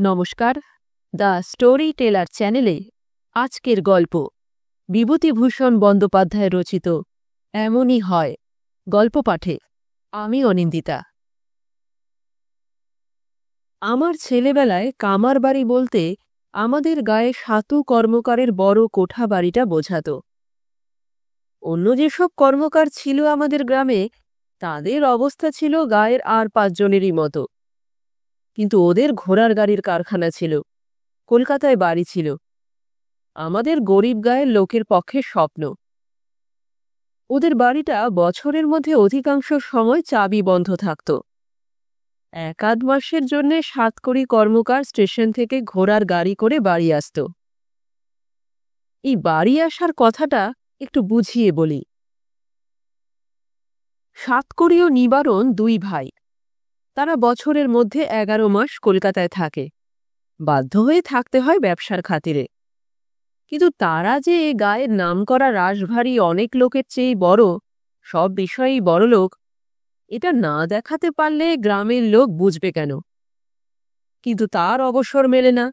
নমস্কার, the story teller চ্যানেলে আজকের গল্প বিভূতিভূষণ বন্দ্যোপাধ্যায় রচিত এমনই হয় গল্প পাঠে আমি অনিন্দিতা। আমার ছেলেবেলায় কামার বাড়ি বলতে আমাদের গায়ে সাতু কর্মকারের বড় কোঠা বাড়িটা বোঝাত। অন্য যেসব কর্মকার ছিল আমাদের গ্রামে তাদের অবস্থা ছিল গায়ের আর ৫ জনেরই মতো, কিন্তু ওদের ঘোড়ার গাড়ির কারখানা ছিল, কলকাতায় বাড়ি ছিল। আমাদের গরিব গায়ের লোকের পক্ষে স্বপ্ন। ওদের বাড়িটা বছরের মধ্যে অধিকাংশ সময় চাবি বন্ধ থাকত। ১-৮ মাসের জন্যে ৭ কড়ি কর্মকার স্টেশন থেকে ঘোড়ার গাড়ি করে বাড়ি আসত। এই বাড়ি আসার কথাটা একটু বুঝিয়ে বলি। ৭ কড়ি ও নিবারণ ২ ভাই। তারা বছরের মধ্যে ১১ মাস কলকাতায় থাকে, বাধ্য হয়ে থাকতে হয় ব্যবসার খাতিরে। কিন্তু তারা যে এ গায়ের নামকরা রাশভারী অনেক লোকের চেয়ে বড়, সব বিষয়েই বড় লোক, এটা না দেখাতে পারলে গ্রামের লোক বুঝবে কেন? কিন্তু তার অবসর মেলে না,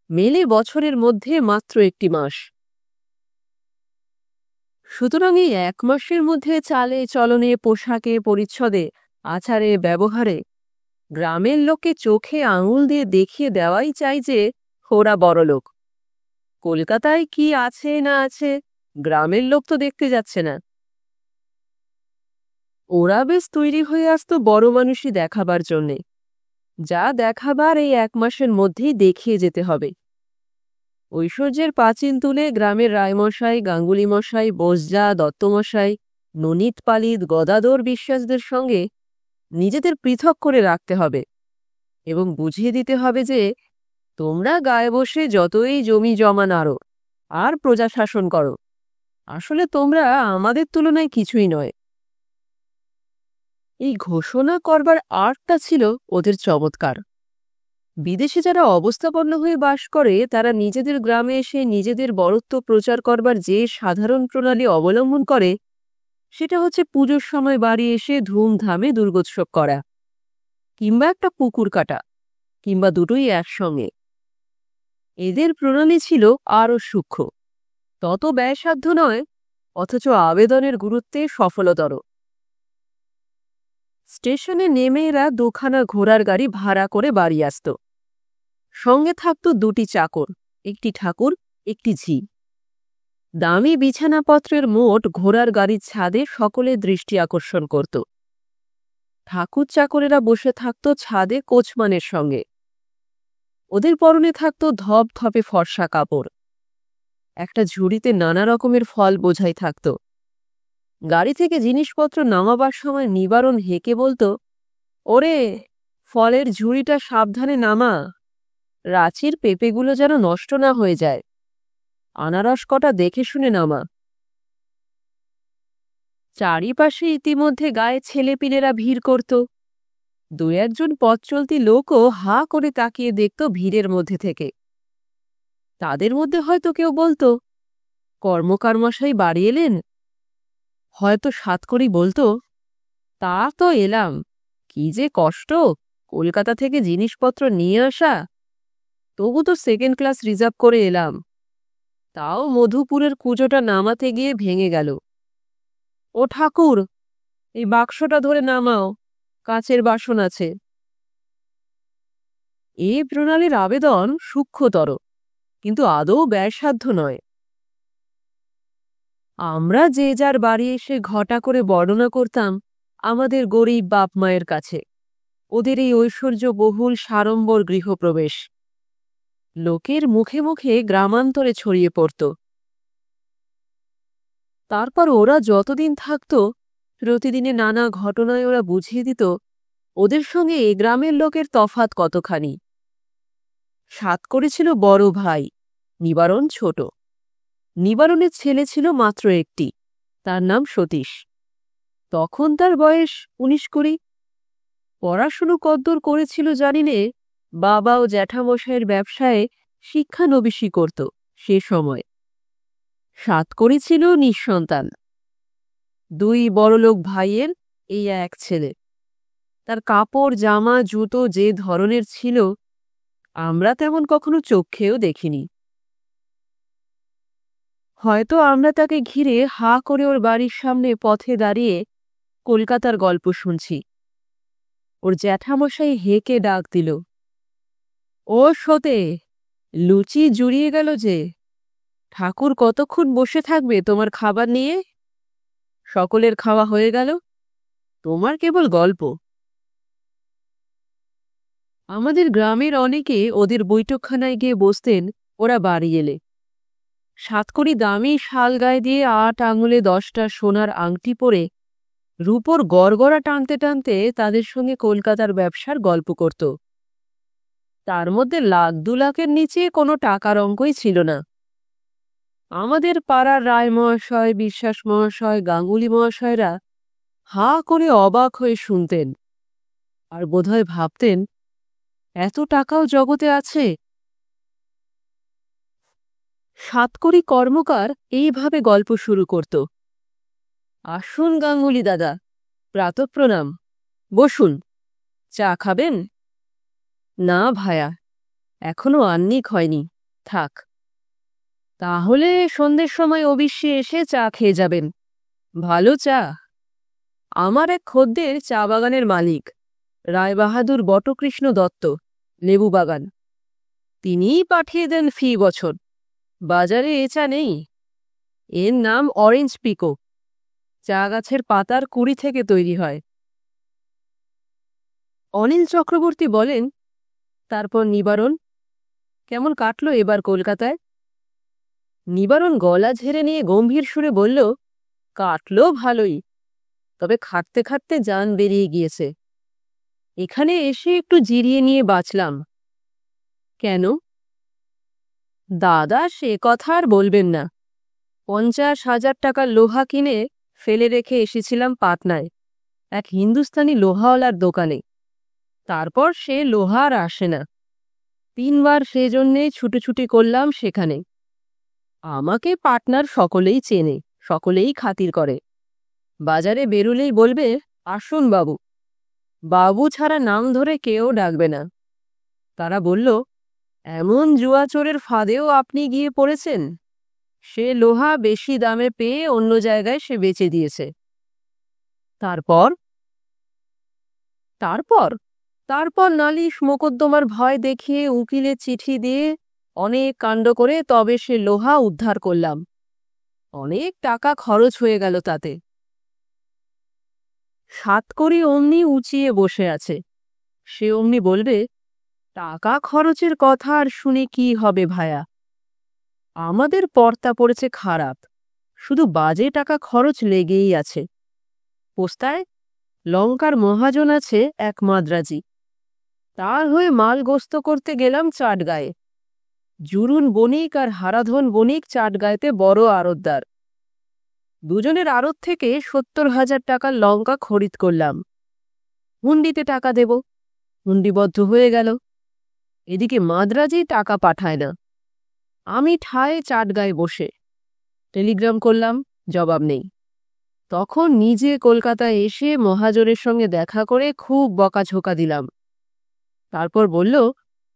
মেলে বছরের মধ্যে মাত্র ১টি মাস। সুতরাং এই ১ মাসের মধ্যে চালে চলনে, পোশাকে, পরিচ্ছদে, আচারে, ব্যবহারে গ্রামের লোককে চোখে আঙুল দিয়ে দেখিয়ে দেওয়াই চাই যে ওরা বড়লোক। কলকাতায় কি আছে না আছে গ্রামের লোক তো দেখতে যাচ্ছে না। ওরা বেশ তৈরি হয়ে আসতো বড় মানুষই দেখাবার জন্যে। যা দেখাবার এই ১ মাসের মধ্যেই দেখিয়ে যেতে হবে। ঐশ্বর্যের পাঁচিল তুলে গ্রামের রায়মশাই, গাঙ্গুলি মশাই, বোসজা, দত্তমশাই, ননীত পালিত, গদাধর বিশ্বাসদের সঙ্গে নিজেদের পৃথক করে রাখতে হবে এবং বুঝিয়ে দিতে হবে যে তোমরা গায়ে বসে যতই জমি জমা নাড়ো আর প্রজা শাসন করো, আসলে তোমরা আমাদের তুলনায় কিছুই নয়। এই ঘোষণা করবার আর্টটা ছিল ওদের চমৎকার। বিদেশে যারা অবস্থাপন্ন হয়ে বাস করে তারা নিজেদের গ্রামে এসে নিজেদের বড়ত্ব প্রচার করবার যে সাধারণ প্রণালী অবলম্বন করে সেটা হচ্ছে পুজোর সময় বাড়ি এসে ধুমধামে দুর্গোৎসব করা, কিংবা একটা পুকুর কাটা, কিংবা দুটোই একসঙ্গে। এদের প্রণালী ছিল আরও সূক্ষ্ম, তত ব্যয়সাধ্য নয়, অথচ আবেদনের গুরুত্বে সফলতর। স্টেশনে নেমে এরা ২খানা ঘোড়ার গাড়ি ভাড়া করে বাড়ি আসত। সঙ্গে থাকত ২টি চাকর, একটি ঠাকুর, একটি ঝি। দামি বিছানাপত্রের মোট ঘোড়ার গাড়ির ছাদে সকলের দৃষ্টি আকর্ষণ করত। ঠাকুর চাকরেরা বসে থাকত ছাদে কোচমানের সঙ্গে। ওদের পরনে থাকত ধপধপে ফর্সা কাপড়। একটা ঝুড়িতে নানা রকমের ফল বোঝাই থাকত। গাড়ি থেকে জিনিসপত্র নামাবার সময় নিবারণ হেঁকে বলতো, ওরে, ফলের ঝুড়িটা সাবধানে নামা, রাঁচির পেঁপেগুলো যেন নষ্ট না হয়ে যায়, আনারস কটা দেখে শুনে নামা। চারিপাশে ইতিমধ্যে গায়ে ছেলেপিলেরা ভিড় করত। ২-১ পথ চলতি লোকও হা করে তাকিয়ে দেখত ভিড়ের মধ্যে থেকে। তাদের মধ্যে হয়তো কেউ বলতো, কর্মকার মশাই বাড়ি এলেন? হয়তো ৭ কড়ি বলতো, তা তো এলাম, কি যে কষ্ট কলকাতা থেকে জিনিসপত্র নিয়ে আসা, তবু তো 2nd ক্লাস রিজার্ভ করে এলাম, তাও মধুপুরের কুজোটা নামাতে গিয়ে ভেঙে গেল। ও ঠাকুর, এই বাক্সটা ধরে নামাও, কাচের বাসন আছে। এ প্রণালীর আবেদন সূক্ষ্মতর, কিন্তু আদৌ ব্যয়সাধ্য নয়। আমরা যে যার বাড়ি এসে ঘটা করে বর্ণনা করতাম আমাদের গরিব বাপ মায়ের কাছে ওদের এই ঐশ্বর্যবহুল সাড়ম্বর গৃহপ্রবেশ। লোকের মুখে মুখে গ্রামান্তরে ছড়িয়ে পড়ত। তারপর ওরা যতদিন থাকত প্রতিদিনে নানা ঘটনায় ওরা বুঝিয়ে দিত ওদের সঙ্গে এ গ্রামের লোকের তফাৎ কতখানি। ৭ কড়ি ছিল বড় ভাই, নিবারণ ছোট। নিবারণের ছেলে ছিল মাত্র একটি, তার নাম সতীশ। তখন তার বয়স ১৯ কড়ি। পড়াশুনো কদ্দূর করেছিল জানি নে, বাবা ও জ্যাঠামশাইয়ের ব্যবসায় শিক্ষানবিশি করত সে সময়। ৭ কড়ি ছিল নিঃসন্তান। ২ বড়লোক ভাইয়ের এই এক ছেলে। তার কাপড়, জামা, জুতো যে ধরনের ছিল আমরা তেমন কখনো চোখেও দেখিনি। হয়তো আমরা তাকে ঘিরে হা করে ওর বাড়ির সামনে পথে দাঁড়িয়ে কলকাতার গল্প শুনছি। ওর জ্যাঠামশাই হেঁকে ডাক দিল, ও সতে, লুচি জুড়িয়ে গেল যে। ঠাকুর কতক্ষণ বসে থাকবে তোমার খাবার নিয়ে? সকলের খাওয়া হয়ে গেল, তোমার কেবল গল্প। আমাদের গ্রামের অনেকে ওদের বৈঠকখানায় গিয়ে বসতেন ওরা বাড়ি এলে। সাতকড়ি দামি শাল গায়ে দিয়ে ৮ আঙুলে 10টা সোনার আংটি পরে রূপোর গড়গড়া টানতে টানতে তাদের সঙ্গে কলকাতার ব্যবসার গল্প করত। তার মধ্যে 1,00,000-2,00,000-এর নিচে কোনো টাকার অঙ্কই ছিল না। আমাদের পাড়ার রায় মহাশয়, বিশ্বাস মহাশয়, গাঙ্গুলি মহাশয়রা হা করে অবাক হয়ে শুনতেন, আর বোধহয় ভাবতেন, এত টাকাও জগতে আছে। সাতকড়ি কর্মকার এইভাবে গল্প শুরু করত, আসুন গাঙ্গুলি দাদা, প্রাতঃপ্রণাম, বসুন, চা খাবেন? না ভায়া, এখনো আহ্নিক হয়নি, থাক। তাহলে সন্ধ্যের সময় অবশ্যই এসে চা খেয়ে যাবেন, ভালো চা। আমার এক খদ্দের চা বাগানের মালিক, রায়বাহাদুর বটকৃষ্ণ দত্ত, লেবু বাগান। তিনিই পাঠিয়ে দেন ফি বছর। বাজারে এ চা নেই, এর নাম অরেঞ্জ পিকো, চা গাছের পাতার কুড়ি থেকে তৈরি হয়। অনিল চক্রবর্তী বলেন, তারপর নিবারণ কেমন কাটল এবার কলকাতায়? নিবারণ গলা ঝেড়ে নিয়ে গম্ভীর সুরে বলল, কাটল ভালোই, তবে খাটতে খাটতে জান বেরিয়ে গিয়েছে। এখানে এসে একটু জিরিয়ে নিয়ে বাঁচলাম। কেন? দাদা সে কথা আর বলবেন না। 50,000 টাকার লোহা কিনে ফেলে রেখে এসেছিলাম পাটনায় এক হিন্দুস্তানি লোহাওয়ালার দোকানে। তারপর সে লোহা আর আসে না। 3 বার সেজন্যেই ছুটোছুটি করলাম সেখানে। আমাকে পাটনার সকলেই চেনে, সকলেই খাতির করে। বাজারে বেরুলেই বলবে, আসুন বাবু। বাবু ছাড়া নাম ধরে কেউ ডাকবে না। তারা বলল, এমন জুয়া চোরের ফাঁদেও আপনি গিয়ে পড়েছেন? সে লোহা বেশি দামে পেয়ে অন্য জায়গায় সে বেচে দিয়েছে। তারপর তারপর তারপর নালিশ মোকদ্দমার ভয় দেখিয়ে উকিলের চিঠি দিয়ে অনেক কাণ্ড করে তবে সে লোহা উদ্ধার করলাম। অনেক টাকা খরচ হয়ে গেল তাতে। সাতকড়ি অমনি উঁচিয়ে বসে আছে। সে অমনি বলবে, টাকা খরচের কথা আর শুনে কি হবে ভায়া? আমাদের পর্তা পড়েছে খারাপ, শুধু বাজে টাকা খরচ লেগেই আছে। পোস্তায় লঙ্কার মহাজন আছে এক মাদ্রাজি, তার হয়ে মাল গোস্ত করতে গেলাম চাটগাঁয়ে। জুরুন বণিক আর হারাধন বণিক চাটগাঁয়েতে বড় আড়তদার। দুজনের আড়ত থেকে 70,000 টাকার লঙ্কা খরিদ করলাম। হুন্ডিতে টাকা দেব, হুন্ডিবদ্ধ হয়ে গেল। এদিকে মাদ্রাজি টাকা পাঠায় না। আমি ঠায় চাটগাঁয়ে বসে টেলিগ্রাম করলাম, জবাব নেই। তখন নিজে কলকাতায় এসে মহাজনের সঙ্গে দেখা করে খুব বকাঝোকা দিলাম। তারপর বলল,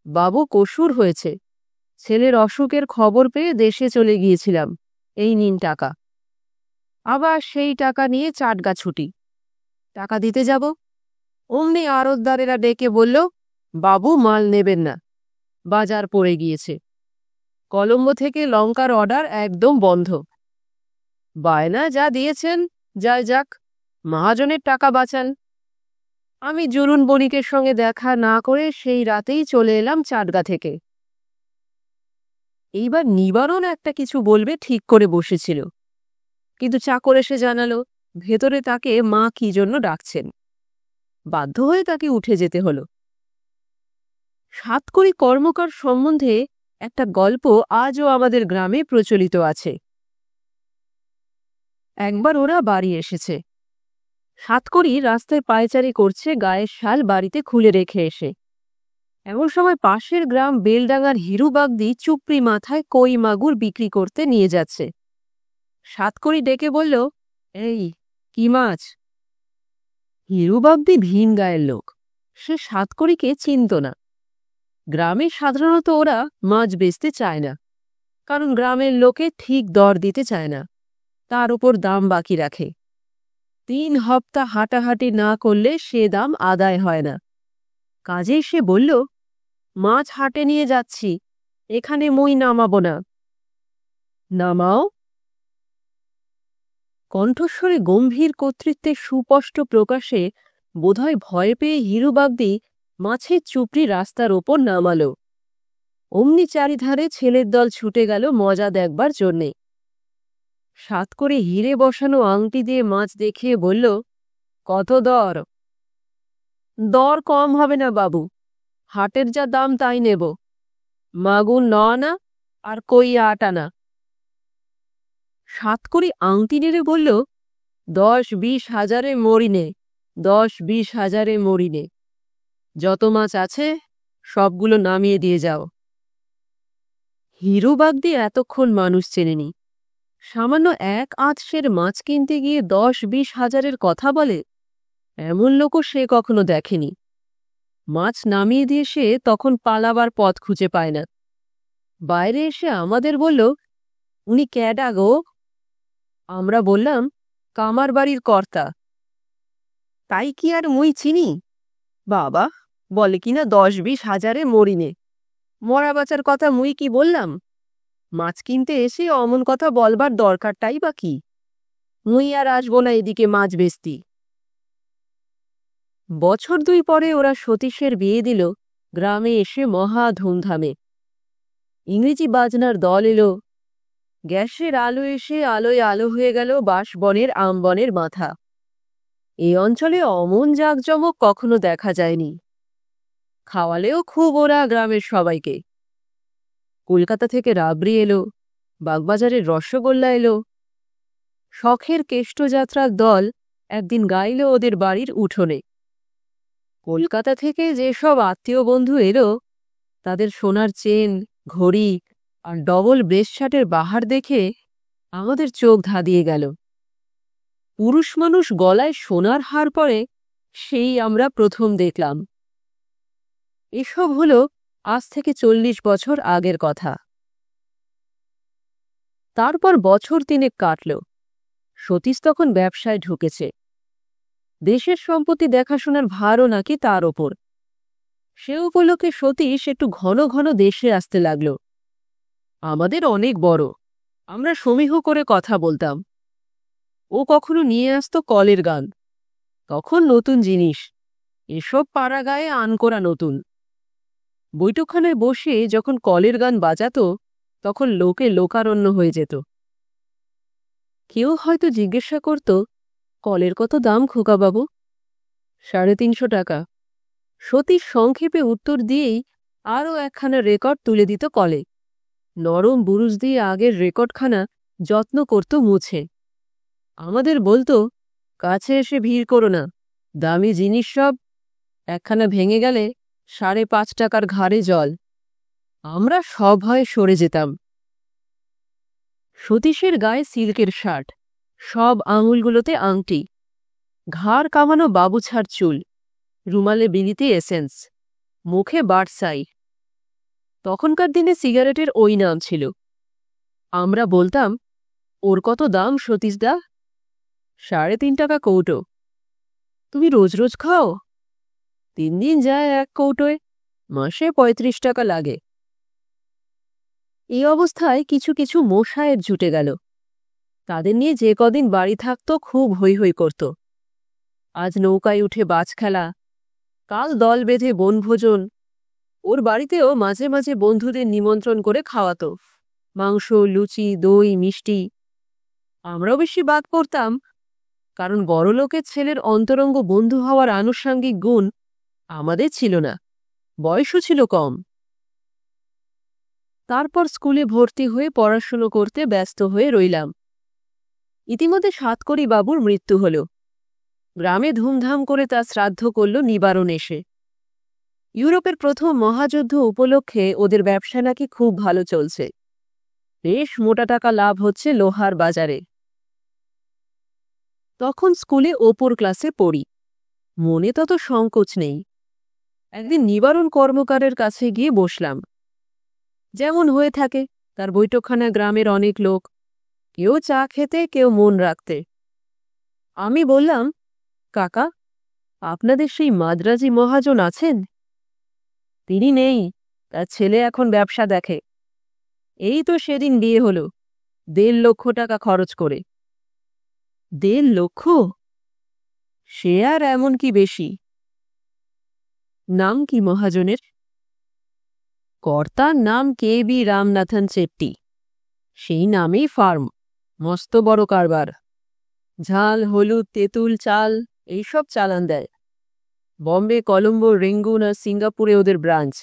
বাবু কসুর হয়েছে, ছেলের অসুখের খবর পেয়ে দেশে চলে গিয়েছিলাম, এই নিন টাকা। আবার সেই টাকা নিয়ে চাটগা ছুটি। টাকা দিতে যাব, অমনি আড়তদারেরা ডেকে বলল, বাবু মাল নেবেন না, বাজার পড়ে গিয়েছে। কলম্বো থেকে লঙ্কার অর্ডার একদম বন্ধ। বায়না যা দিয়েছেন যায় যাক, মহাজনের টাকা বাঁচান। আমি জুরুন বণিকের সঙ্গে দেখা না করে সেই রাতেই চলে এলাম চাটগা থেকে। এইবার নিবারণ একটা কিছু বলবে ঠিক করে বসেছিল, কিন্তু চাকর এসে জানালো ভেতরে তাকে মা কি জন্য ডাকছেন। বাধ্য হয়ে তাকে উঠে যেতে হলো। সাতকড়ি কর্মকার সম্বন্ধে একটা গল্প আজও আমাদের গ্রামে প্রচলিত আছে। একবার ওরা বাড়ি এসেছে। সাতকড়ি রাস্তায় পায়চারি করছে গায়ের শাল বাড়িতে খুলে রেখে এসে। এমন সময় পাশের গ্রাম বেলডাঙ্গার হিরু বাগদি চুপড়ি মাথায় কই মাগুর বিক্রি করতে নিয়ে যাচ্ছে। সাতকড়ি ডেকে বলল, এই কি মাছ? হিরু বাগদি ভিন গায়ের লোক, সে সাতকড়িকে চিনত না। গ্রামে সাধারণত ওরা মাছ বেচতে চায় না, কারণ গ্রামের লোকে ঠিক দর দিতে চায় না, তার উপর দাম বাকি রাখে। 3 হপ্তাহ হাঁটাহাঁটি না করলে সে দাম আদায় হয় না। কাজেই সে বলল, মাছ হাটে নিয়ে যাচ্ছি, এখানে মই নামাবো না। নামাও? কণ্ঠস্বরে গম্ভীর কর্তৃত্বের সুস্পষ্ট প্রকাশে বোধহয় ভয় পেয়ে হিরুবাগদি মাছের চুপড়ি রাস্তার ওপর নামালো। অমনি চারিধারে ছেলের দল ছুটে গেল মজা দেখবার জন্যে। সাত করে হিরে বসানো আংটি দিয়ে মাছ দেখিয়ে বলল, কত দর? দর কম হবে না বাবু, হাটের যা দাম তাই নেব। মাগুর 9 আনা আর কই 8 আনা। সাত করে আংটি নেড়ে বলল, 10-20 হাজারে মরিনে, 10-20 হাজারে মরিনে। যত মাছ আছে সবগুলো নামিয়ে দিয়ে যাও। হিরুবাগদি এতক্ষণ মানুষ চেনেনি, সামান্য 1 আঁচশের মাছ কিনতে গিয়ে 10-20 হাজারের কথা বলে, এমন লোকও সে কখনো দেখেনি। মাছ নামিয়ে দিয়ে সে তখন পালাবার পথ খুঁজে পায় না। বাইরে এসে আমাদের বলল, উনি ক্যাডা গো? আমরা বললাম, কামার বাড়ির কর্তা। তাই কি আর মুই চিনি? বাবা, বলে কিনা 10-20 হাজারে মরিনে। মরা বাঁচার কথা মুই কি বললাম? মাছ কিনতে এসে অমন কথা বলবার দরকারটাই বা কি? মুই আর আসবো না এদিকে মাছ বেচতি। বছর 2 পরে ওরা সতীশের বিয়ে দিল গ্রামে এসে মহা ধুমধামে। ইংরেজি বাজনার দল এলো, গ্যাসের আলো এসে আলোয় আলো হয়ে গেল বাঁশবনের আমবনের মাথা। এই অঞ্চলে অমন জাঁকজমক কখনো দেখা যায়নি। খাওয়ালেও খুব ওরা গ্রামের সবাইকে। কলকাতা থেকে রাবড়ি এলো, বাগবাজারের রসগোল্লা এলো। শখের কেষ্টযাত্রার দল একদিন গাইল ওদের বাড়ির উঠোনে। কলকাতা থেকে যেসব আত্মীয় বন্ধু এলো, তাদের সোনার চেন, ঘড়ি আর ডবল ব্রেসশার্টের বাহার দেখে আমাদের চোখ ধাঁধিয়ে গেল। পুরুষ মানুষ গলায় সোনার হার পরে সেই আমরা প্রথম দেখলাম। এসব হলো আজ থেকে 40 বছর আগের কথা। তারপর বছর 3 কাটল। সতীশ তখন ব্যবসায় ঢুকেছে। দেশের সম্পত্তি দেখাশোনার ভারও নাকি তার ওপর। সে উপলক্ষে সতীশ একটু ঘন ঘন দেশে আসতে লাগল। আমাদের অনেক বড়, আমরা সমীহ করে কথা বলতাম। ও কখনো নিয়ে আসতো কলের গান। তখন নতুন জিনিস, এসব পাড়া গায়ে আন করা নতুন। বৈঠকখানায় বসে যখন কলের গান বাজাতো, তখন লোকে লোকারণ্য হয়ে যেত। কেউ হয়তো জিজ্ঞাসা করত, কলের কত দাম খোকাবাবু? 350 টাকা। সতীশ সংক্ষেপে উত্তর দিয়েই আরও একখানা রেকর্ড তুলে দিত কলে। নরম বুরুজ দিয়ে আগের রেকর্ডখানা যত্ন করত মুছে। আমাদের বলতো, কাছে এসে ভিড় করো না, দামি জিনিস সব। একখানা ভেঙে গেলে 5.5 টাকার ঘাড়ে জল। আমরা সভয়ে সরে যেতাম। সতীশের গায়ে সিল্কের শার্ট, সব আঙুলগুলোতে আংটি, ঘাড় কামানো বাবুছার চুল, রুমালে বিলিতি এসেন্স, মুখে বার্সাই। তখনকার দিনে সিগারেটের ওই নাম ছিল। আমরা বলতাম, ওর কত দাম সতীশদা? 3.5 টাকা কৌটো। তুমি রোজ রোজ খাও? 3 দিন যায় 1 কৌটোয়, মাসে 35 টাকা লাগে। এই অবস্থায় কিছু কিছু মোশায়ের জুটে গেল। তাদের নিয়ে যে কদিন বাড়ি থাকত খুব হৈ হৈ করত। আজ নৌকায় উঠে বাজ খেলা, কাল দল বেঁধে বনভোজন। ওর বাড়িতেও মাঝে মাঝে বন্ধুদের নিমন্ত্রণ করে খাওয়াতো, মাংস, লুচি, দই, মিষ্টি। আমরাও বেশি বাদ পড়তাম, কারণ বড়লোকের ছেলের অন্তরঙ্গ বন্ধু হওয়ার আনুষঙ্গিক গুণ আমাদের ছিল না, বয়সও ছিল কম। তারপর স্কুলে ভর্তি হয়ে পড়াশুনো করতে ব্যস্ত হয়ে রইলাম। ইতিমধ্যে সাতকড়ি বাবুর মৃত্যু হল। গ্রামে ধুমধাম করে তা শ্রাদ্ধ করল নিবারণ এসে। ইউরোপের প্রথম মহাযুদ্ধ উপলক্ষে ওদের ব্যবসা নাকি খুব ভালো চলছে। বেশ মোটা টাকা লাভ হচ্ছে লোহার বাজারে। তখন স্কুলে ওপর ক্লাসে পড়ি, মনে তত সংকোচ নেই। একদিন নিবারণ কর্মকারের কাছে গিয়ে বসলাম। যেমন হয়ে থাকে, তার বৈঠকখানা গ্রামের অনেক লোক, কেউ চা খেতে, কেউ মন রাখতে। আমি বললাম, কাকা, আপনাদের সেই মাদ্রাজি মহাজন আছেন? তিনি নেই, তার ছেলে এখন ব্যবসা দেখে। এই তো সেদিন বিয়ে হলো, 1.5 লক্ষ টাকা খরচ করে। 1.5 লক্ষ? সে আর এমন কি বেশি। নাম কি মহাজনের? কর্তার নাম কে.বি. রামনাথন চেট্টি। সেই নামেই ফার্ম, মস্ত বড় কারবার। ঝাল, হলুদ, তেঁতুল, চাল এইসব চালান দেয়। বম্বে, কলম্বো, রেঙ্গুন আর সিঙ্গাপুরে ওদের ব্রাঞ্চ।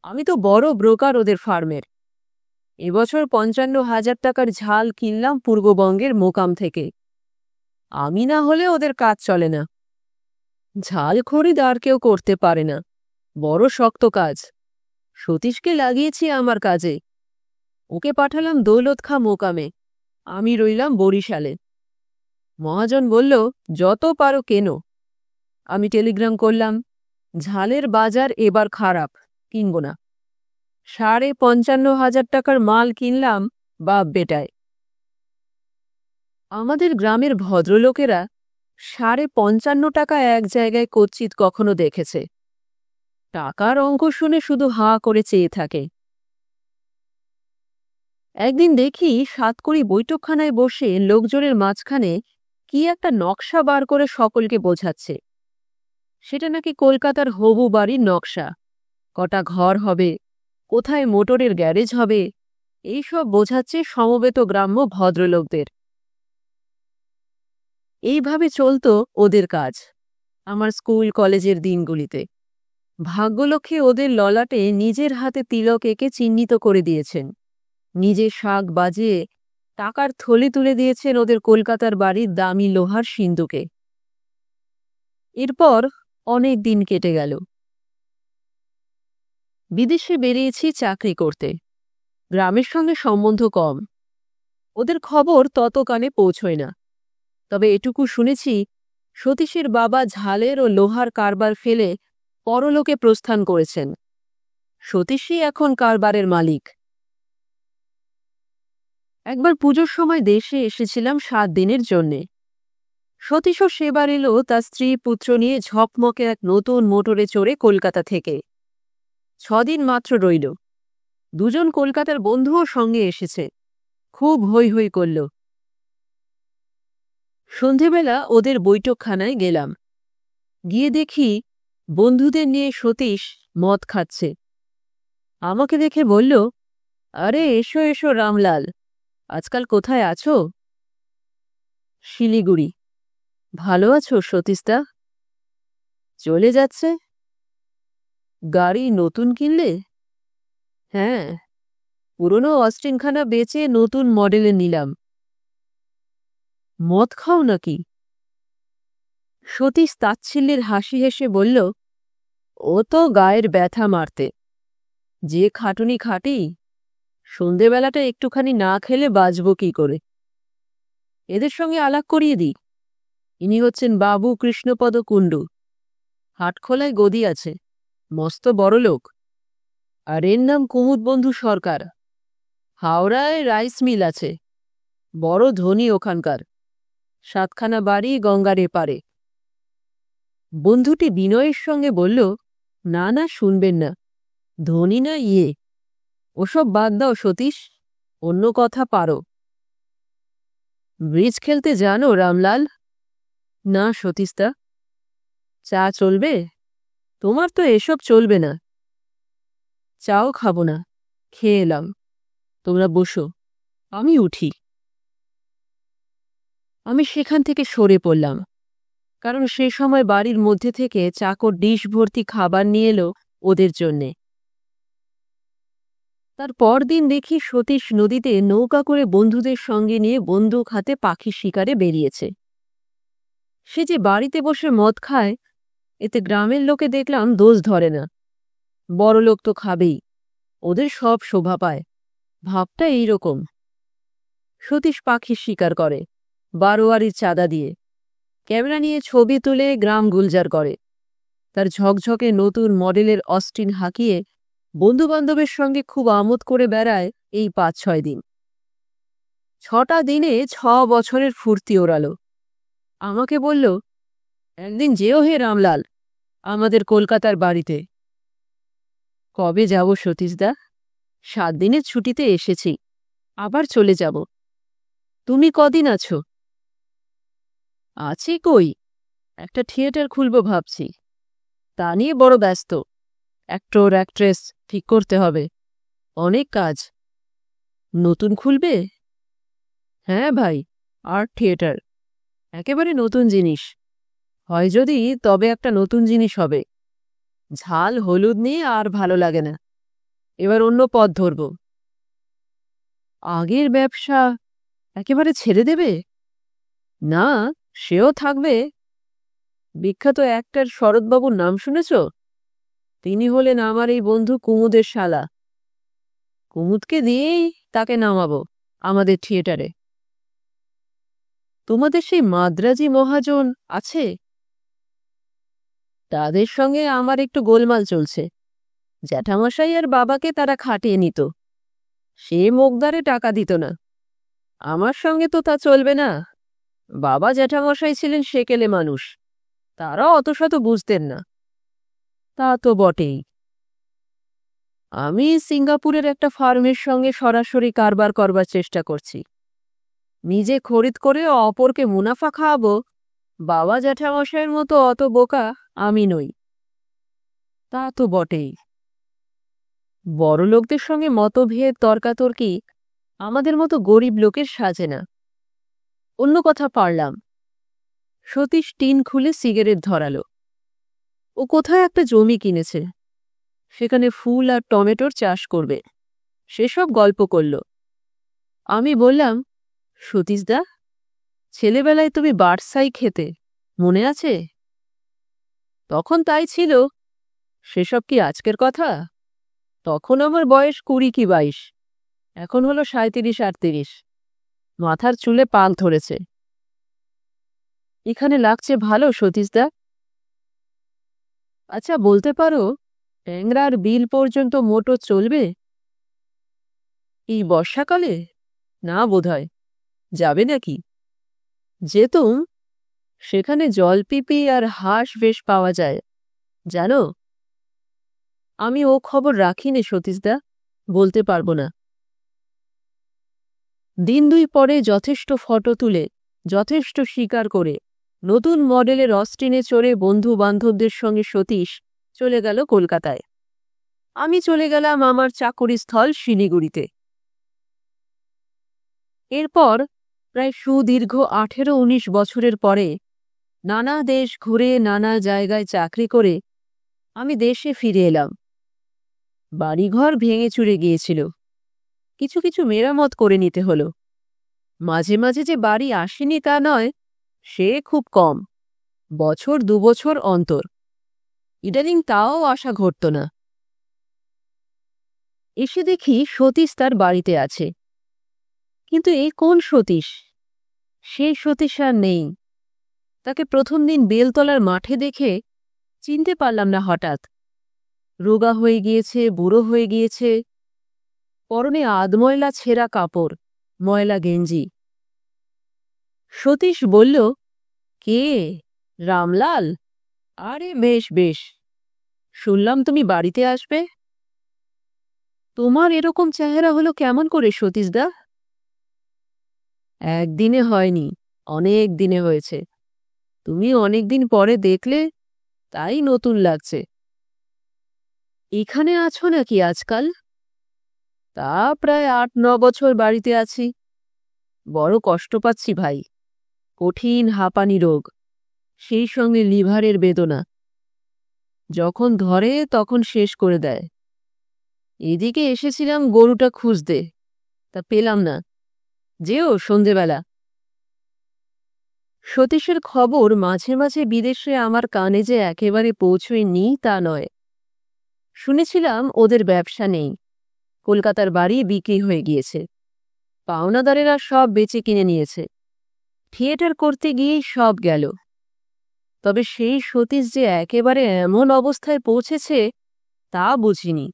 আমি তো বড় ব্রোকার ওদের ফার্মের। এবছর 55,000 টাকার ঝাল কিনলাম পূর্ববঙ্গের মোকাম থেকে। আমি না হলে ওদের কাজ চলে না। ঝাল খরিদ আর কেউ করতে পারে না, বড় শক্ত কাজ। সতীশকে লাগিয়েছি আমার কাজে। ওকে পাঠালাম দৌলত খাঁ মোকামে, আমি রইলাম বরিশালে। মহাজন বলল, যত পারো কেনো। আমি টেলিগ্রাম করলাম, ঝালের বাজার এবার খারাপ, কিনব না। 55,000 টাকার মাল কিনলাম বাপ বেটায়। আমাদের গ্রামের ভদ্রলোকেরা 55,500 টাকা এক জায়গায় কচ্ছিত কখনো দেখেছে। টাকার অঙ্ক শুনে শুধু হাঁ করে চেয়ে থাকে। একদিন দেখি সাতকড়ি বৈঠকখানায় বসে লোকজনের মাঝখানে কি একটা নকশা বার করে সকলকে বোঝাচ্ছে। সেটা নাকি কলকাতার হবু বাড়ির নকশা। কটা ঘর হবে, কোথায় মোটরের গ্যারেজ হবে, এইসব বোঝাচ্ছে সমবেত গ্রাম্য ভদ্রলোকদের। এইভাবে চলত ওদের কাজ আমার স্কুল কলেজের দিনগুলিতে। ভাগ্যলক্ষ্মী ওদের ললাটে নিজের হাতে তিলক এঁকে চিহ্নিত করে দিয়েছেন। নিজে শাক বাজিয়ে টাকার থলি তুলে দিয়েছেন ওদের কলকাতার বাড়ির দামি লোহার সিন্দুকে। এরপর অনেক দিন কেটে গেল। বিদেশে বেরিয়েছি চাকরি করতে। গ্রামের সঙ্গে সম্বন্ধ কম, ওদের খবর তত কানে পৌঁছয় না। তবে এটুকু শুনেছি, সতীশের বাবা ঝালের ও লোহার কারবার ফেলে পরলোকে প্রস্থান করেছেন। সতীশই এখন কারবারের মালিক। একবার পুজোর সময় দেশে এসেছিলাম 7 দিনের জন্যে। সতীশও সেবার এলো তার স্ত্রী পুত্র নিয়ে ঝকমকে এক নতুন মোটরে চড়ে কলকাতা থেকে। 6 দিন মাত্র রইল। দুজন কলকাতার বন্ধুও সঙ্গে এসেছে। খুব হৈ হৈ করল। সন্ধেবেলা ওদের বৈঠকখানায় গেলাম। গিয়ে দেখি বন্ধুদের নিয়ে সতীশ মদ খাচ্ছে। আমাকে দেখে বলল, আরে এসো এসো রামলাল, আজকাল কোথায় আছো? শিলিগুড়ি। ভালো আছো সতীশদা? চলে যাচ্ছে। গাড়ি নতুন কিনলে? হ্যাঁ, পুরনো অস্টিনখানা বেচে নতুন মডেলে নিলাম। মদ খাও নাকি? সতীশ তাচ্ছিল্যের হাসি হেসে বলল, ও তো গায়ের ব্যথা মারতে। যে খাটুনি খাটি, সন্ধেবেলাটা একটুখানি না খেলে বাঁচব কি করে। এদের সঙ্গে আলাপ করিয়ে দিই। ইনি হচ্ছেন বাবু কৃষ্ণপদ কুণ্ডু। হাটখোলায় গদি আছে, মস্ত বড় লোক। আর এর নাম কুমুদবন্ধু সরকার। হাওড়ায় রাইস মিল আছে, বড় ধনী ওখানকার। 7খানা বাড়ি গঙ্গার এপারে। বন্ধুটি বিনয়ের সঙ্গে বলল, না না, শুনবেন না, ধনী না ইয়ে, ওসব বাদ দাও সতীশ, অন্য কথা পারো। ব্রিজ খেলতে জানো রামলাল? না সতীশদা। চা চলবে? তোমার তো এসব চলবে না। চাও খাবো না, খেয়ে এলাম। তোমরা বসো, আমি উঠি। আমি সেখান থেকে সরে পড়লাম, কারণ সে সময় বাড়ির মধ্যে থেকে চাকর ডিশ ভর্তি খাবার নিয়ে এলো ওদের জন্যে। তার পরদিন দেখি সতীশ নদীতে নৌকা করে বন্ধুদের সঙ্গে নিয়ে বন্দুক হাতে পাখি শিকারে বেরিয়েছে। সে যে বাড়িতে বসে মদ খায়, এতে গ্রামের লোকে দেখলাম দোষ ধরে না। বড় লোক তো খাবেই, ওদের সব শোভা পায়। ভাবটা এইরকম। সতীশ পাখির শিকার করে, বারোয়ারির চাঁদা দিয়ে। ক্যামেরা নিয়ে ছবি তুলে গ্রাম গুলজার করে। তার ঝকঝকে নতুন মডেলের অস্টিন হাঁকিয়ে বন্ধুবান্ধবের সঙ্গে খুব আমোদ করে বেড়ায় এই ৫-৬ দিন। ৬টা দিনে ৬ বছরের ফুর্তি ওড়ালো। আমাকে বলল, একদিন যেও হে রামলাল, আমাদের কলকাতার বাড়িতে। কবে যাব সতীশদা? ৭ দিনের ছুটিতে এসেছি, আবার চলে যাব। তুমি কদিন আছো? আছি কই, একটা থিয়েটার খুলব ভাবছি, তা নিয়ে বড় ব্যস্ত। অ্যাক্টর অ্যাক্ট্রেস ঠিক করতে হবে, অনেক কাজ। নতুন খুলবে? হ্যাঁ ভাই, আর্ট থিয়েটার, একেবারে নতুন জিনিস। হয় যদি তবে একটা নতুন জিনিস হবে। ঝাল হলুদ নিয়ে আর ভালো লাগে না, এবার অন্য পথ ধরব। আগের ব্যবসা একেবারে ছেড়ে দেবে? না, সেও থাকবে। বিখ্যাত অ্যাক্টর শরৎবাবুর নাম শুনেছ? তিনি হলেন আমার এই বন্ধু কুমুদের শালা। কুমুদকে দিয়েই তাকে নামাবো আমাদের থিয়েটারে। তোমাদের সেই মাদ্রাজি মহাজন আছে? তাদের সঙ্গে আমার একটু গোলমাল চলছে। জ্যাঠামশাই আর বাবাকে তারা খাটিয়ে নিত, সে মুখদারে টাকা দিত না। আমার সঙ্গে তো তা চলবে না। বাবা জ্যাঠামশাই ছিলেন সেকেলে মানুষ, তারা অত শত বুঝতেন না। তা তো বটেই। আমি সিঙ্গাপুরের একটা ফার্মের সঙ্গে সরাসরি কারবার করবার চেষ্টা করছি। নিজে খরিদ করে অপরকে মুনাফা খাওয়াবো, বাবা জ্যাঠামশাইয়ের মতো অত বোকা আমি নই। তা তো বটেই। বড় লোকদের সঙ্গে মতভেদ তর্কাতর্কি আমাদের মতো গরিব লোকের সাজে না। অন্য কথা পারলাম। সতীশ টিন খুলে সিগারেট ধরালো। ও কোথায় একটা জমি কিনেছে, সেখানে ফুল আর টমেটোর চাষ করবে, সেসব গল্প করল। আমি বললাম, সতীশদা, ছেলেবেলায় তুমি বার্সাই খেতে, মনে আছে? তখন তাই ছিল, সেসব কি আজকের কথা? তখন আমার বয়স ২০ কি ২২, এখন হলো ৩৭-৩৮। মাথার চুলে পাক ধরেছে। এখানে লাগছে ভালো সতীশদা? আচ্ছা বলতে পারো, ট্যাংরার বিল পর্যন্ত মোটর চলবে এই বর্ষাকালে? না বোধহয়। যাবে নাকি? যেতুম, সেখানে জলপিপি আর হাঁস বেশ পাওয়া যায়, জানো। আমি ও খবর রাখিনি সতীশদা, বলতে পারবো না। দিন ২ পরে যথেষ্ট ফটো তুলে, যথেষ্ট স্বীকার করে, নতুন মডেলের অস্টিনে চড়ে বন্ধু বান্ধবদের সঙ্গে সতীশ চলে গেল কলকাতায়। আমি চলে গেলাম আমার চাকরিস্থল শিলিগুড়িতে। এরপর প্রায় সুদীর্ঘ ১৮-১৯ বছরের পরে নানা দেশ ঘুরে নানা জায়গায় চাকরি করে আমি দেশে ফিরে এলাম। বাড়িঘর ভেঙে চুরে গিয়েছিল, কিছু কিছু মেরামত করে নিতে হলো। মাঝে মাঝে যে বাড়ি আসেনি তা নয়, সে খুব কম, বছর ২ বছর অন্তর। ইদানিং তাও আশা ঘটত না। এসে দেখি সতীশ তার বাড়িতে আছে, কিন্তু এই কোন সতীশ? সেই সতীশ আর নেই। তাকে প্রথম দিন বেলতলার মাঠে দেখে চিনতে পারলাম না। হঠাৎ রোগা হয়ে গিয়েছে, বুড়ো হয়ে গিয়েছে, পরনে আধময়লা ছেঁড়া কাপড়, ময়লা গেঞ্জি। সতীশ বলল, কে, রামলাল? আরে বেশ বেশ, শুনলাম তুমি বাড়িতে আসবে। তোমার এরকম চেহারা হলো কেমন করে সতীশদা? একদিনে হয়নি, অনেক দিনে হয়েছে। তুমি অনেকদিন পরে দেখলে, তাই নতুন লাগছে। এখানে আছো নাকি আজকাল? তা প্রায় ৮-৯ বছর বাড়িতে আছি। বড় কষ্ট পাচ্ছি ভাই, কঠিন হাঁপানি রোগ, সেই সঙ্গে লিভারের বেদনা। যখন ধরে তখন শেষ করে দেয়। এদিকে এসেছিলাম গরুটা খুঁজতে, তা পেলাম না। যেও সন্ধেবেলা। সতীশের খবর মাঝে মাঝে বিদেশে আমার কানে যে একেবারে পৌঁছয়নি তা নয়। শুনেছিলাম ওদের ব্যবসা নেই, কলকাতার বাড়ি বিক্রি হয়ে গিয়েছে, পাওনাদারেরা সব বেচে কিনে নিয়েছে, থিয়েটার করতে গিয়েই সব গেল। তবে সেই সতীশ যে একেবারে এমন অবস্থায় পৌঁছেছে তা বুঝিনি।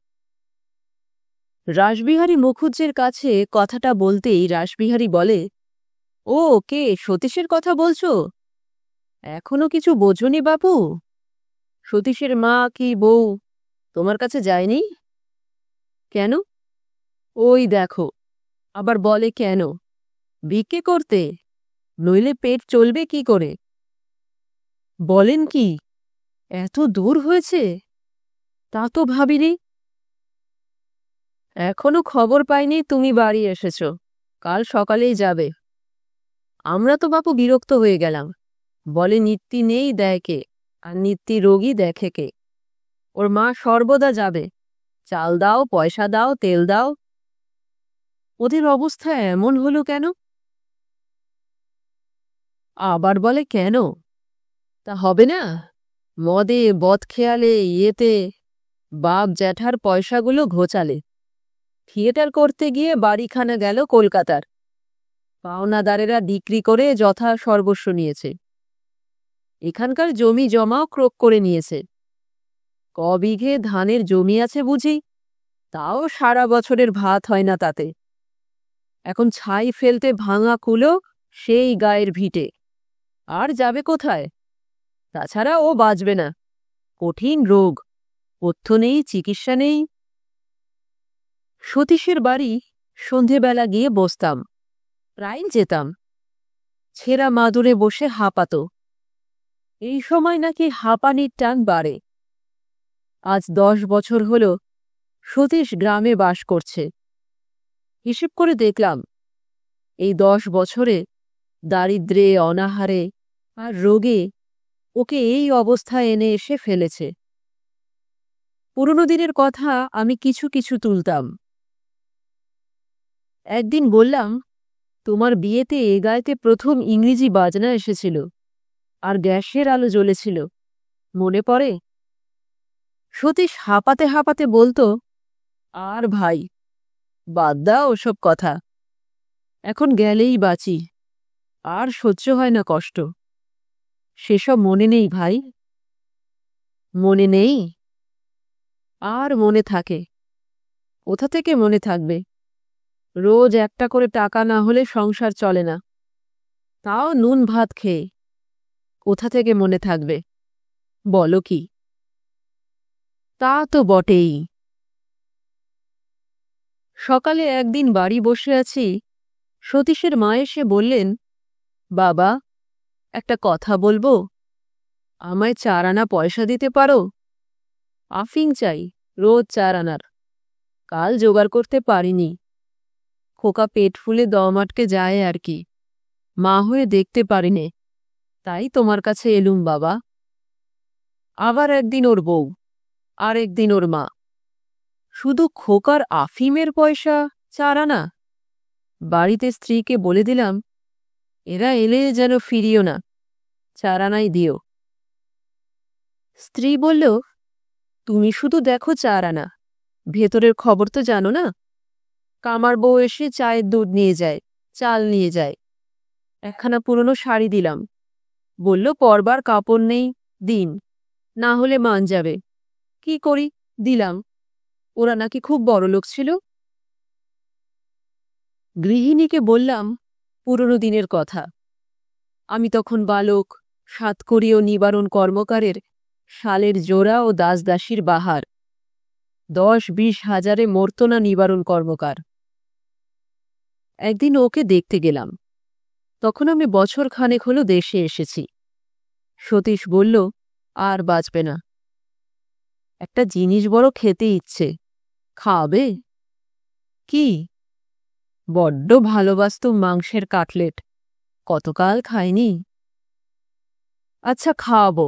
রাসবিহারী মুখুজ্জের কাছে কথাটা বলতেই রাসবিহারী বলে, ও কে, সতীশের কথা বলছো? এখনো কিছু বোঝনি বাপু? সতীশের মা কি বউ তোমার কাছে যায়নি? কেন? ওই দেখো, আবার বলে কেন? ভিক্ষে করতে, নইলে পেট চলবে কি করে? বলেন কি, এত দূর হয়েছে? তা তো ভাবিনি। এখনো খবর পাইনি তুমি বাড়ি এসেছ, কাল সকালেই যাবে। আমরা তো বাপু বিরক্ত হয়ে গেলাম। বলে নিত্যি নেই দেয় কে, আর নিত্যি রোগী দেখে কে? ওর মা সর্বদা যাবে, চাল দাও, পয়সা দাও, তেল দাও। ওদের অবস্থা এমন হলো কেন? আবার বলে কেন? তা হবে না, মদে বদখেয়ালে ইয়েতে বাপ জ্যাঠার পয়সাগুলো ঘোচালে। থিয়েটার করতে গিয়ে বাড়িখানা গেল কলকাতার, পাওনাদারেরা বিক্রি করে যথা সর্বস্ব নিয়েছে। এখানকার জমি জমাও ক্রোক করে নিয়েছে। বিঘে ধানের জমি আছে বুঝি, তাও সারা বছরের ভাত হয় না তাতে। এখন ছাই ফেলতে ভাঙা কুলো সেই গায়ের ভিটে, আর যাবে কোথায়? তাছাড়া ও বাঁচবে না, কঠিন রোগ, পথ্য নেই, চিকিৎসা নেই। সতীশের বাড়ি সন্ধেবেলা গিয়ে বসতাম, প্রায় যেতাম। ছেঁড়া মাদুরে বসে হাঁপাত। এই সময় নাকি হাঁপানির টান বাড়ে। আজ 10 বছর হল সতীশ গ্রামে বাস করছে। হিসেব করে দেখলাম, এই 10 বছরে দারিদ্র্যে, অনাহারে আর রোগে ওকে এই অবস্থায় এনে এসে ফেলেছে। পুরনো দিনের কথা আমি কিছু কিছু তুলতাম। একদিন বললাম, তোমার বিয়েতে এ গায়েতে প্রথম ইংরেজি বাজনা এসেছিল, আর গ্যাসের আলো জ্বলেছিল, মনে পড়ে? সতীশ হাঁপাতে হাঁপাতে বলতো, আর ভাই, বাদ দাও ওসব কথা, এখন গেলেই বাঁচি, আর সহ্য হয় না কষ্ট। সেসব মনে নেই ভাই। মনে নেই? আর মনে থাকে? কোথা থেকে মনে থাকবে? রোজ একটা করে টাকা না হলে সংসার চলে না, তাও নুন ভাত খেয়ে। কোথা থেকে মনে থাকবে বলো কি? তা তো বটেই। সকালে একদিন বাড়ি বসে আছি, সতীশের মা এসে বললেন, বাবা, একটা কথা বলবো, আমায় 4 আনা পয়সা দিতে পারো? আফিং চাই, রোজ 4 আনার। কাল জোগাড় করতে পারিনি। খোকা পেট ফুলে দম আটকে যায় আর কি, মা হয়ে দেখতে পারিনে, তাই তোমার কাছে এলুম বাবা। আবার একদিন ওর বউ, আর একদিন ওর মা। শুধু খোকার আফিমের পয়সা 4 আনা? বাড়িতে স্ত্রীকে বলে দিলাম, এরা এলে যেন ফিরিও না, 4 আনাই দিও। স্ত্রী বলল, তুমি শুধু দেখো 4 আনা, ভেতরের খবর তো জানো না। কামার বউ এসে চায়ের দুধ নিয়ে যায়, চাল নিয়ে যায়। একখানা পুরনো শাড়ি দিলাম, বলল পরবার কাপড় নেই, দিন, না হলে মান যাবে। কি করি, দিলাম। ওরা নাকি খুব বড়লোক ছিল। গৃহিণীকে বললাম পুরনো দিনের কথা। আমি তখন বালক, সাতকড়ি ও নিবারণ কর্মকারের শালের জোড়া ও দাসদাসীর বাহার। 10-20 হাজারে মরত না নিবারণ কর্মকার। একদিন ওকে দেখতে গেলাম, তখন আমি বছর খানেক হলো দেশে এসেছি। সতীশ বলল, আর বাঁচবে না। একটা জিনিস বড় খেতে ইচ্ছে, খাওয়াবে? কি? বড্ড ভালোবাসতুম মাংসের কাটলেট, কতকাল খাইনি। আচ্ছা খাওয়াবো,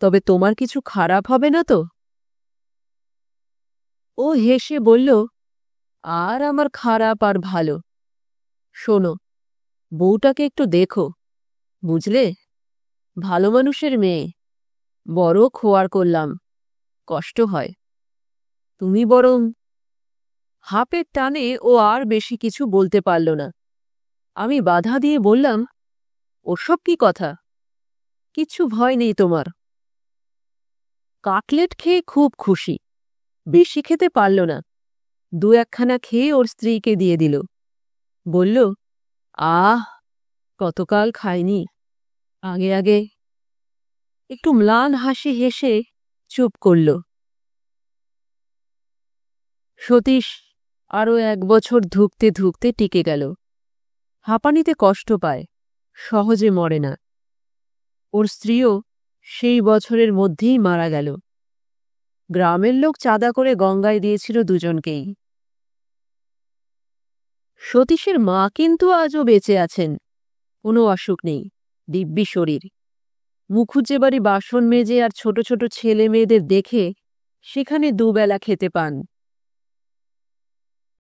তবে তোমার কিছু খারাপ হবে না তো? ও হেসে বলল, আর আমার খারাপ আর ভালো। শোনো, বউটাকে একটু দেখো, বুঝলে? ভালো মানুষের মেয়ে, বড় খোয়ার করলাম, কষ্ট হয়। তুমি বরং। হাপের টানে ও আর বেশি কিছু বলতে পারল না। আমি বাধা দিয়ে বললাম, ওসব কি কথা? কিচ্ছু ভয় নেই তোমার। কাটলেট খেয়ে খুব খুশি, বেশি খেতে পারল না। দু একখানা খেয়ে ওর স্ত্রীকে দিয়ে দিল। বলল, আহ, কতকাল খাইনি, আগে আগে। একটু ম্লান হাসি হেসে চুপ করল। সতীশ আরও 1 বছর ধুঁকতে ধুঁকতে টিকে গেল। হাঁপানিতে কষ্ট পায়, সহজে মরে না। ওর স্ত্রীও সেই বছরের মধ্যেই মারা গেল। গ্রামের লোক চাঁদা করে গঙ্গায় দিয়েছিল দুজনকেই। সতীশের মা কিন্তু আজও বেঁচে আছেন, কোনো অসুখ নেই, দিব্যি শরীর। মুখুজ্জে বাড়ি বাসন মেজে আর ছোট ছোট ছেলে মেয়েদের দেখে সেখানে দুবেলা খেতে পান।